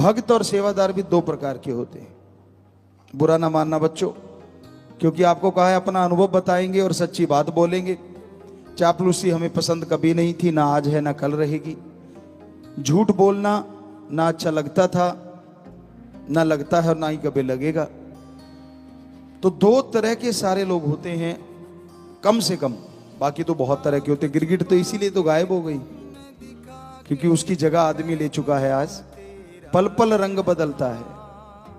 भक्त और सेवादार भी दो प्रकार के होते हैं। बुरा ना मानना बच्चों, क्योंकि आपको कहा है अपना अनुभव बताएंगे और सच्ची बात बोलेंगे। चापलूसी हमें पसंद कभी नहीं थी, ना आज है ना कल रहेगी। झूठ बोलना ना अच्छा लगता था, ना लगता है और ना ही कभी लगेगा। तो दो तरह के सारे लोग होते हैं कम से कम, बाकी तो बहुत तरह के होते। गिरगिट तो इसीलिए तो गायब हो गई क्योंकि उसकी जगह आदमी ले चुका है। आज पल पल रंग बदलता है।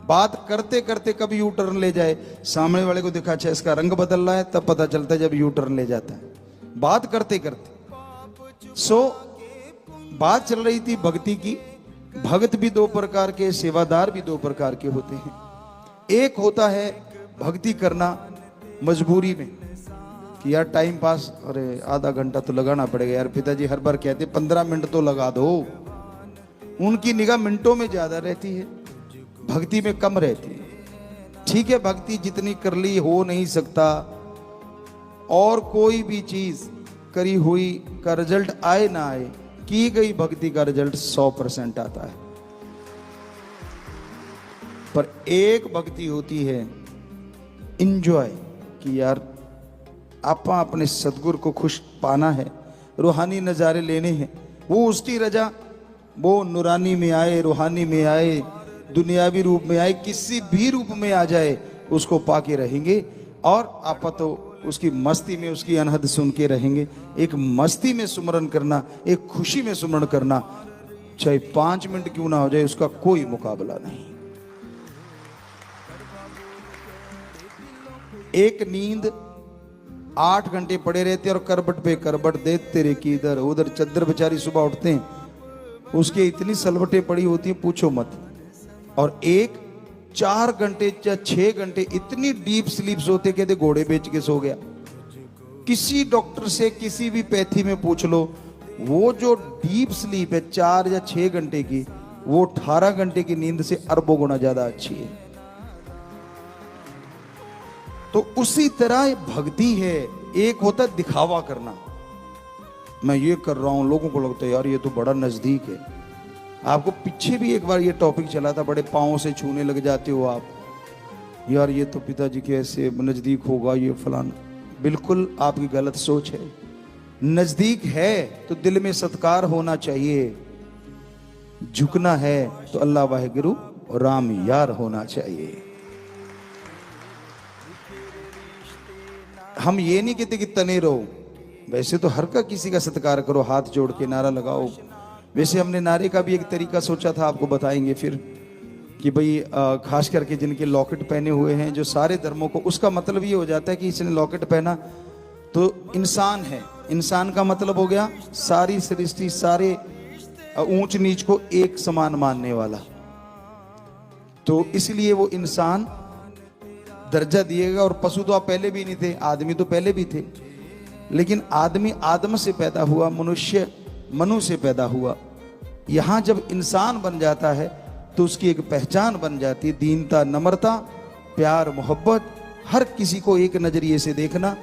बात करते करते कभी यू टर्न ले जाए, सामने वाले को दिखा अच्छा इसका रंग बदल रहा है, तब पता चलता है जब यू टर्न ले जाता है बात करते करते। बात चल रही थी भक्ति की। भक्त भी दो प्रकार के, सेवादार भी दो प्रकार के होते हैं। एक होता है भक्ति करना मजबूरी में कि यार टाइम पास, अरे आधा घंटा तो लगाना पड़ेगा यार, पिताजी हर बार कहते 15 मिनट तो लगा दो। उनकी निगाह मिनटों में ज्यादा रहती है, भक्ति में कम रहती है। ठीक है, भक्ति जितनी कर ली हो नहीं सकता, और कोई भी चीज करी हुई का रिजल्ट आए ना आए, की गई भक्ति का रिजल्ट 100% आता है। पर एक भक्ति होती है इंजॉय कि यार आपा अपने सदगुरु को खुश पाना है, रूहानी नज़ारे लेने हैं। वो उसकी रजा, वो नूरानी में आए, रूहानी में आए, दुनियावी रूप में आए, किसी भी रूप में आ जाए, उसको पाके रहेंगे। और आपा तो उसकी मस्ती में उसकी अनहद सुन के रहेंगे। एक मस्ती में सुमरन करना, एक खुशी में सुमरन करना, चाहे 5 मिनट क्यों ना हो जाए, उसका कोई मुकाबला नहीं। एक नींद 8 घंटे पड़े रहते और करबट पे करबट देते रे कि इधर उधर, चद्दर बेचारी सुबह उठते हैं उसके इतनी सलवटें पड़ी होती हैं पूछो मत। और एक 4 घंटे या 6 घंटे इतनी डीप स्लीप सोते, कहते घोड़े बेच के सो गया। किसी डॉक्टर से किसी भी पैथी में पूछ लो, वो जो डीप स्लीप है 4 या 6 घंटे की, वो 18 घंटे की नींद से अरबों गुना ज्यादा अच्छी है। तो उसी तरह भक्ति है। एक होता है दिखावा करना, मैं ये कर रहा हूं, लोगों को लगता है यार ये तो बड़ा नजदीक है। आपको पीछे भी एक बार ये टॉपिक चला था, बड़े पांव से छूने लग जाते हो आप, यार ये तो पिताजी के ऐसे नजदीक होगा ये फलाना। बिल्कुल आपकी गलत सोच है। नजदीक है तो दिल में सत्कार होना चाहिए, झुकना है तो अल्लाह वाहिगुरु राम यार होना चाहिए। हम ये नहीं कहते कि तने रहो, वैसे तो हर का किसी का सत्कार करो, हाथ जोड़ के नारा लगाओ। वैसे हमने नारे का भी एक तरीका सोचा था, आपको बताएंगे फिर, कि भाई खास करके जिनके लॉकेट पहने हुए हैं, जो सारे धर्मों को, उसका मतलब ये हो जाता है कि इसने लॉकेट पहना तो इंसान है। इंसान का मतलब हो गया सारी सृष्टि, सारे ऊंच नीच को एक समान मानने वाला। तो इसलिए वो इंसान दर्जा दिएगा। और पशु तो आप पहले भी नहीं थे, आदमी तो पहले भी थे, लेकिन आदमी आदम से पैदा हुआ, मनुष्य मनु से पैदा हुआ। यहां जब इंसान बन जाता है तो उसकी एक पहचान बन जाती है, दीनता, नम्रता, प्यार, मोहब्बत, हर किसी को एक नजरिए से देखना,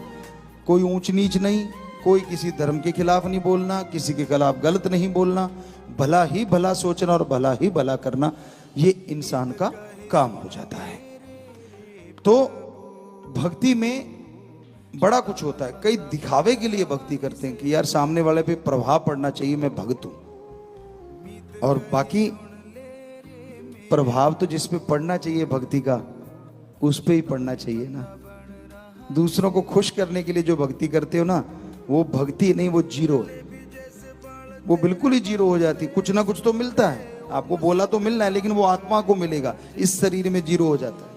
कोई ऊंच नीच नहीं, कोई किसी धर्म के खिलाफ नहीं बोलना, किसी के खिलाफ गलत नहीं बोलना, भला ही भला सोचना और भला ही भला करना, ये इंसान का काम हो जाता है। तो भक्ति में बड़ा कुछ होता है। कई दिखावे के लिए भक्ति करते हैं कि यार सामने वाले पे प्रभाव पड़ना चाहिए, मैं भक्त हूं, और बाकी प्रभाव तो जिस पे पड़ना चाहिए भक्ति का, उस पे ही पड़ना चाहिए ना। दूसरों को खुश करने के लिए जो भक्ति करते हो ना, वो भक्ति नहीं, वो जीरो है। वो बिल्कुल ही जीरो हो जाती। कुछ ना कुछ तो मिलता है, आपको बोला तो मिलना है, लेकिन वो आत्मा को मिलेगा, इस शरीर में जीरो हो जाता है।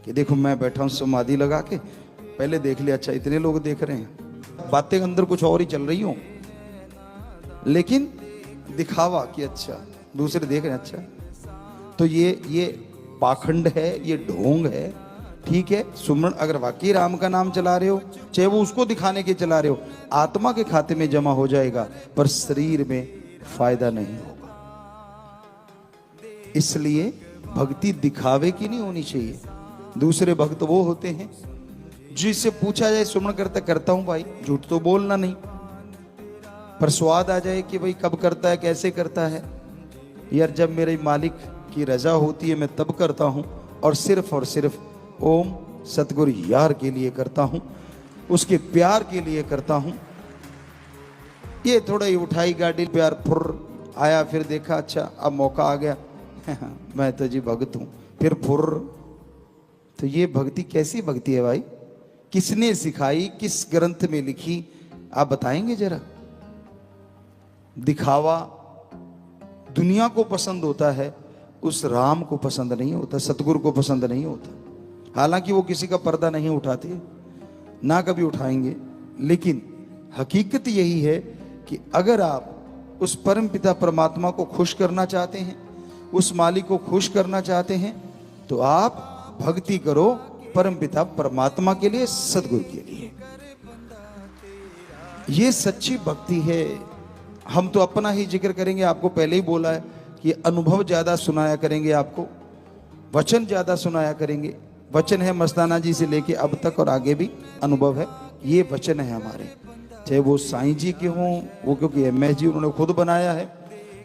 कि देखो मैं बैठा हूं समाधि लगा के, पहले देख लिया, अच्छा इतने लोग देख रहे हैं, बातें अंदर कुछ और ही चल रही हो, लेकिन दिखावा कि अच्छा दूसरे देख रहे हैं। अच्छा तो ये पाखंड है, ये ढोंग है। ठीक है, सुमरन अगर वाकई राम का नाम चला रहे हो, चाहे वो उसको दिखाने के चला रहे हो, आत्मा के खाते में जमा हो जाएगा, पर शरीर में फायदा नहीं होगा। इसलिए भक्ति दिखावे की नहीं होनी चाहिए। दूसरे भक्त वो होते हैं जिससे पूछा जाए सुमन करता हूं भाई, झूठ तो बोलना नहीं, पर स्वाद आ जाए कि भाई कब करता है, कैसे करता है। यार जब मेरे मालिक की रजा होती है मैं तब करता हूँ, और सिर्फ ओम सतगुरु यार के लिए करता हूँ, उसके प्यार के लिए करता हूँ। ये थोड़ा ही उठाई गाड़ी, प्यार फुर आया, फिर देखा अच्छा अब मौका आ गया मैं तो जी भक्त हूँ, फिर फुर। तो ये भक्ति कैसी भक्ति है भाई? किसने सिखाई, किस ग्रंथ में लिखी, आप बताएंगे जरा? दिखावा दुनिया को पसंद होता है, उस राम को पसंद नहीं होता, सतगुरु को पसंद नहीं होता। हालांकि वो किसी का पर्दा नहीं उठाते, ना कभी उठाएंगे, लेकिन हकीकत यही है कि अगर आप उस परम पिता परमात्मा को खुश करना चाहते हैं, उस मालिक को खुश करना चाहते हैं, तो आप भक्ति करो परम पिता परमात्मा के लिए, सतगुरु के लिए। ये सच्ची भक्ति है। हम तो अपना ही जिक्र करेंगे, आपको पहले ही बोला है कि अनुभव ज्यादा सुनाया करेंगे, आपको वचन ज्यादा सुनाया करेंगे। वचन है मस्ताना जी से लेके अब तक और आगे भी अनुभव है, ये वचन है हमारे, चाहे वो साईं जी के हों, वो क्योंकि MS जी उन्होंने खुद बनाया है,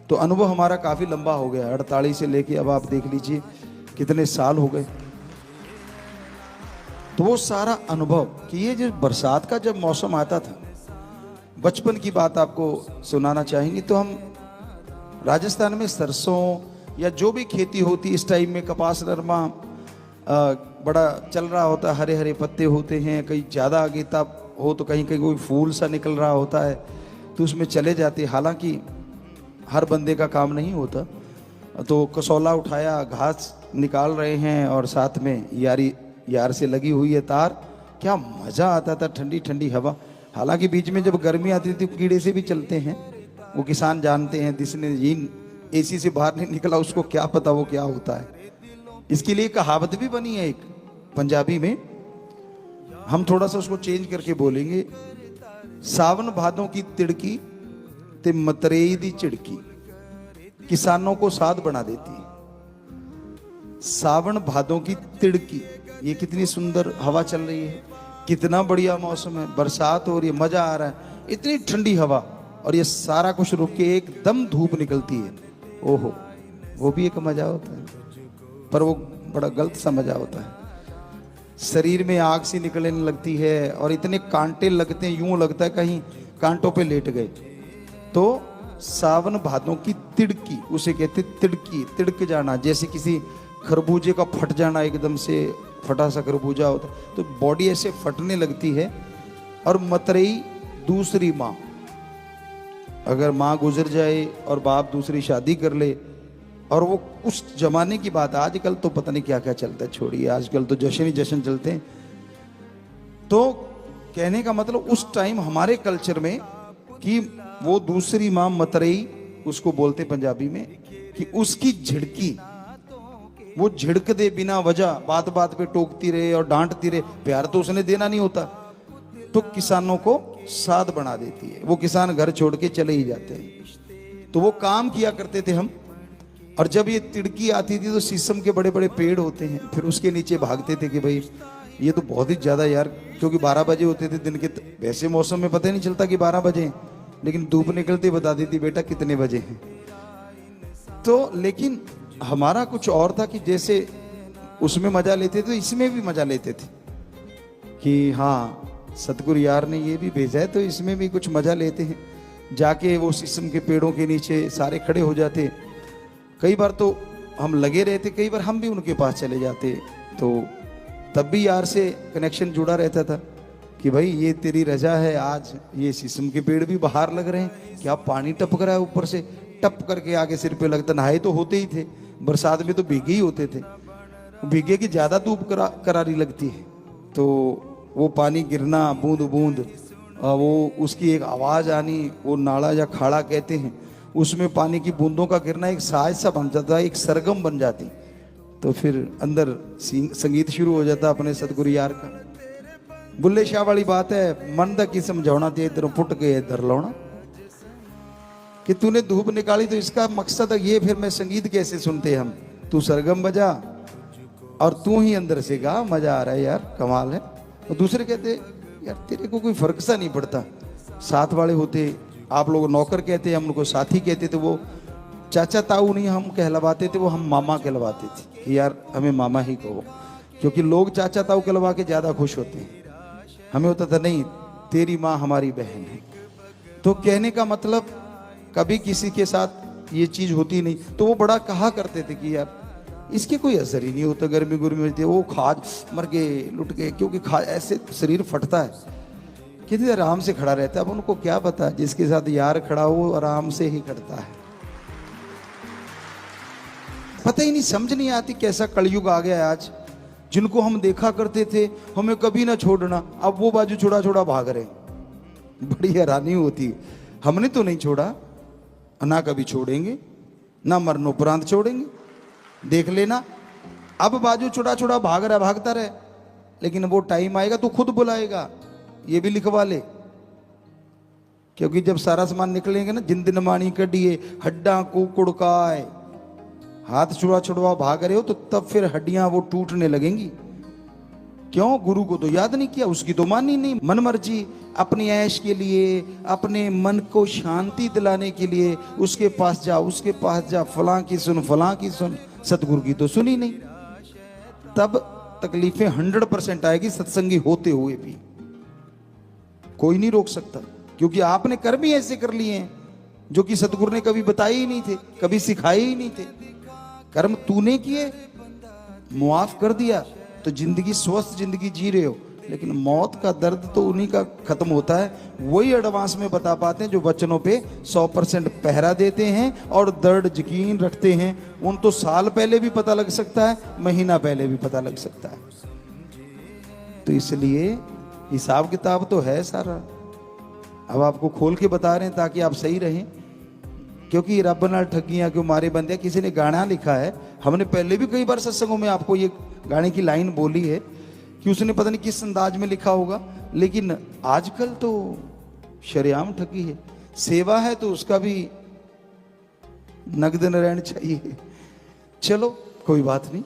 तो अनुभव हमारा काफी लंबा हो गया, 48 से लेके अब आप देख लीजिए कितने साल हो गए। तो वो सारा अनुभव कि ये जो बरसात का जब मौसम आता था, बचपन की बात आपको सुनाना चाहेंगे, तो हम राजस्थान में सरसों या जो भी खेती होती इस टाइम में, कपास नरमा बड़ा चल रहा होता, हरे हरे पत्ते होते हैं, कहीं ज़्यादा आगेता हो तो कहीं कहीं कोई फूल सा निकल रहा होता है, तो उसमें चले जाते। हालांकि हर बंदे का काम नहीं होता, तो कसौला उठाया, घास निकाल रहे हैं और साथ में यार से लगी हुई है तार। क्या मज़ा आता था, ठंडी ठंडी हवा। हालांकि बीच में जब गर्मी आती थी कीड़े से भी चलते हैं, वो किसान जानते हैं, जिसने जीन AC से बाहर नहीं निकला उसको क्या पता वो क्या होता है। इसके लिए कहावत भी बनी है एक पंजाबी में, हम थोड़ा सा उसको चेंज करके बोलेंगे, सावन भादों की तिड़की ते मतरेई दी चिड़की किसानों को साध बना देती है। सावन भादों की तिड़की, ये कितनी सुंदर हवा चल रही है, कितना बढ़िया मौसम है, बरसात हो रही है, मजा आ रहा है, इतनी ठंडी हवा, और ये सारा कुछ रुक के एकदम धूप निकलती है। ओहो, वो भी एक मजा होता है, पर वो बड़ा गलत सा मजा होता है। शरीर में आग सी निकलने लगती है और इतने कांटे लगते हैं, यूं लगता है कहीं कांटों पे लेट गए। तो सावन भादों की तिड़की, उसे कहते तिड़की, तिड़क जाना, जैसे किसी खरबूजे का फट जाना, एकदम से फटा सा खरबूजा होता है तो बॉडी ऐसे फटने लगती है। और मतरेई दूसरी माँ, अगर माँ गुजर जाए और बाप दूसरी शादी कर ले, और वो उस जमाने की बात, आजकल तो पता नहीं क्या क्या चलता है, छोड़िए, आजकल तो जश्न ही जश्न चलते हैं। तो कहने का मतलब उस टाइम हमारे कल्चर में कि वो दूसरी माँ मतरेई उसको बोलते पंजाबी में, कि उसकी झिड़की, वो झिड़क दे बिना वजह, बात बात पे टोकती रहे और डांटती रहे, प्यार तो उसने देना नहीं होता, तो किसानों को साध बना देती है। वो किसान घर छोड़ के चले ही जाते हैं। तो वो काम किया करते थे हम, और जब ये तिड़की आती थी तो शीशम के बड़े बड़े पेड़ होते हैं, फिर उसके नीचे भागते थे कि भाई ये तो बहुत ही ज्यादा यार, क्योंकि 12 बजे होते थे दिन के, वैसे मौसम में पता ही नहीं चलता कि 12 बजे हैं, लेकिन धूप निकलते बता देती बेटा कितने बजे हैं। तो लेकिन हमारा कुछ और था कि जैसे उसमें मजा लेते थे, इसमें भी मजा लेते थे कि हाँ सतगुरु यार ने ये भी भेजा है तो इसमें भी कुछ मजा लेते हैं। जाके वो शीशम के पेड़ों के नीचे सारे खड़े हो जाते, कई बार तो हम लगे रहते, कई बार हम भी उनके पास चले जाते, तो तब भी यार से कनेक्शन जुड़ा रहता था कि भाई ये तेरी रजा है, आज ये शीशम के पेड़ भी बाहर लग रहे हैं, क्या पानी टपक रहा है ऊपर से, टप करके आगे सिर पे लगता। नहाए तो होते ही थे, बरसात में तो भीगे ही होते थे, भीगे की ज्यादा धूप करारी लगती है, तो वो पानी गिरना बूंद बूंद, वो उसकी एक आवाज आनी, वो नाला या खाड़ा कहते हैं, उसमें पानी की बूंदों का गिरना एक साज सा बन जाता, एक सरगम बन जाती। तो फिर अंदर संगीत शुरू हो जाता अपने सतगुरु यार का। बुल्ले शाह वाली बात है, मन दा की समझाना ते इधर फुट के इधर लाना, कि तूने धूप निकाली तो इसका मकसद है ये, फिर मैं संगीत कैसे सुनते हम, तू सरगम बजा और तू ही अंदर से गा, मजा आ रहा है यार, कमाल है। और दूसरे कहते यार तेरे को कोई फर्क सा नहीं पड़ता, साथ वाले होते, आप लोग नौकर कहते, हम उनको साथी कहते, तो वो चाचा ताऊ नहीं हम कहलवाते थे, वो हम मामा कहलवाते थे कि यार हमें मामा ही कहो, क्योंकि लोग चाचा ताऊ कहलवा के ज्यादा खुश होते हैं। हमें होता था नहीं, तेरी माँ हमारी बहन है। तो कहने का मतलब कभी किसी के साथ ये चीज होती नहीं, तो वो बड़ा कहा करते थे कि यार इसके कोई असर ही नहीं होता, गर्मी गुर्मी होती है, वो खाज मर के लुट के, क्योंकि खा ऐसे शरीर फटता है, कितने आराम से खड़ा रहता है। अब उनको क्या पता, जिसके साथ यार खड़ा हो आराम से ही खड़ता है। पता ही नहीं, समझ नहीं आती कैसा कलयुग आ गया है आज। जिनको हम देखा करते थे हमें कभी ना छोड़ना, अब वो बाजू छोड़ा छोड़ा भाग रहे, बड़ी हैरानी होती है। हमने तो नहीं छोड़ा, ना कभी छोड़ेंगे, ना मरणोपरांत छोड़ेंगे, देख लेना। अब बाजू छोड़ा छोड़ा भाग रहा, भागता रहे, लेकिन वो टाइम आएगा तो खुद बुलाएगा, ये भी लिखवा ले। क्योंकि जब सारा सामान निकलेंगे ना, जिन दिन मानी कडिए हड्डा कुड़काए, हाथ छुड़ा छुड़वा भाग रहे हो तो तब फिर हड्डियां वो टूटने लगेंगी। क्यों? गुरु को तो याद नहीं किया, उसकी तो मानी नहीं। मन मर्जी अपनी ऐश के लिए, अपने मन को शांति दिलाने के लिए उसके पास जा, उसके पास जा, फलां की सुन, फलां की सुन, सतगुरु की तो सुनी नहीं। तब तकलीफें 100% आएगी, सत्संगी होते हुए भी कोई नहीं रोक सकता, क्योंकि आपने कर्म ही ऐसे कर लिए हैं जो कि सतगुरु ने कभी बताए ही नहीं थे, कभी सिखाए ही नहीं थे। कर्म तूने किए, मुआफ कर दिया, तो जिंदगी स्वस्थ जिंदगी जी रहे हो। लेकिन मौत का दर्द तो उन्हीं का खत्म होता है, वही एडवांस में बता पाते हैं जो बच्चों पे 100% पहरा देते हैं और दर्द यकीन रखते हैं। उन तो साल पहले भी पता लग सकता है, महीना पहले भी पता लग सकता है। तो इसलिए हिसाब किताब तो है सारा, अब आपको खोल के बता रहे हैं ताकि आप सही रहें। क्योंकि रब नाल ठगियां क्यों मारे बंदे, किसी ने गाना लिखा है, हमने पहले भी कई बार सत्संगों में आपको ये गाने की लाइन बोली है कि उसने पता नहीं किस अंदाज में लिखा होगा, लेकिन आजकल तो शरेआम ठगी है। सेवा है तो उसका भी नगद नारायण चाहिए। चलो कोई बात नहीं,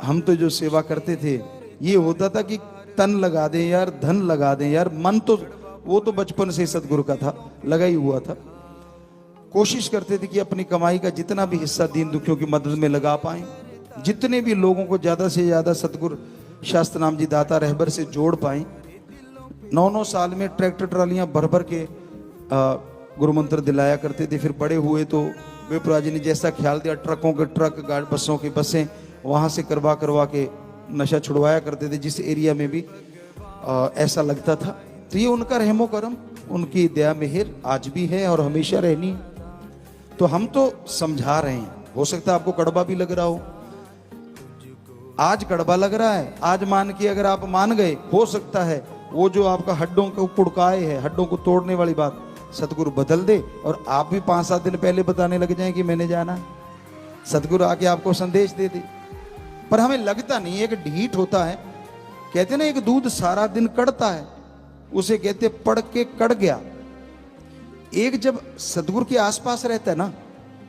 हम तो जो सेवा करते थे ये होता था कि तन लगा दें यार, धन लगा दें यार, मन तो वो तो बचपन से सतगुरु का था, लगा ही हुआ था। कोशिश करते थे कि अपनी कमाई का जितना भी हिस्सा दीन दुखियों की मदद में लगा पाएं, जितने भी लोगों को ज्यादा से ज्यादा सतगुरु शास्त्र नाम जी दाता रहबर से जोड़ पाएं। 9-9 साल में ट्रैक्टर ट्रालियां भर भर के गुरु मंत्र दिलाया करते थे। फिर बड़े हुए तो विप्रा जी ने जैसा ख्याल दिया, ट्रकों के ट्रक, गाड़ी बसों की बसें वहां से करवा करवा के नशा छुड़वाया करते थे, जिस एरिया में भी ऐसा लगता था। तो ये उनका रहमो करम, उनकी दया मेहर आज भी है और हमेशा रहनी है। तो हम तो समझा रहे हैं, हो सकता है आपको कड़वा भी लग रहा हो, आज कड़वा लग रहा है, आज मान के अगर आप मान गए, हो सकता है वो जो आपका हड्डों को पुड़काए है, हड्डों को तोड़ने वाली बात सतगुरु बदल दे और आप भी 5-7 दिन पहले बताने लग जाएं कि मैंने जाना। सतगुरु आके आपको संदेश दे दे, पर हमें लगता नहीं, एक ढीठ होता है। कहते ना एक दूध सारा दिन कड़ता है, उसे कहते पड़ के कड़ गया। एक जब सतगुरु के आसपास रहता है ना,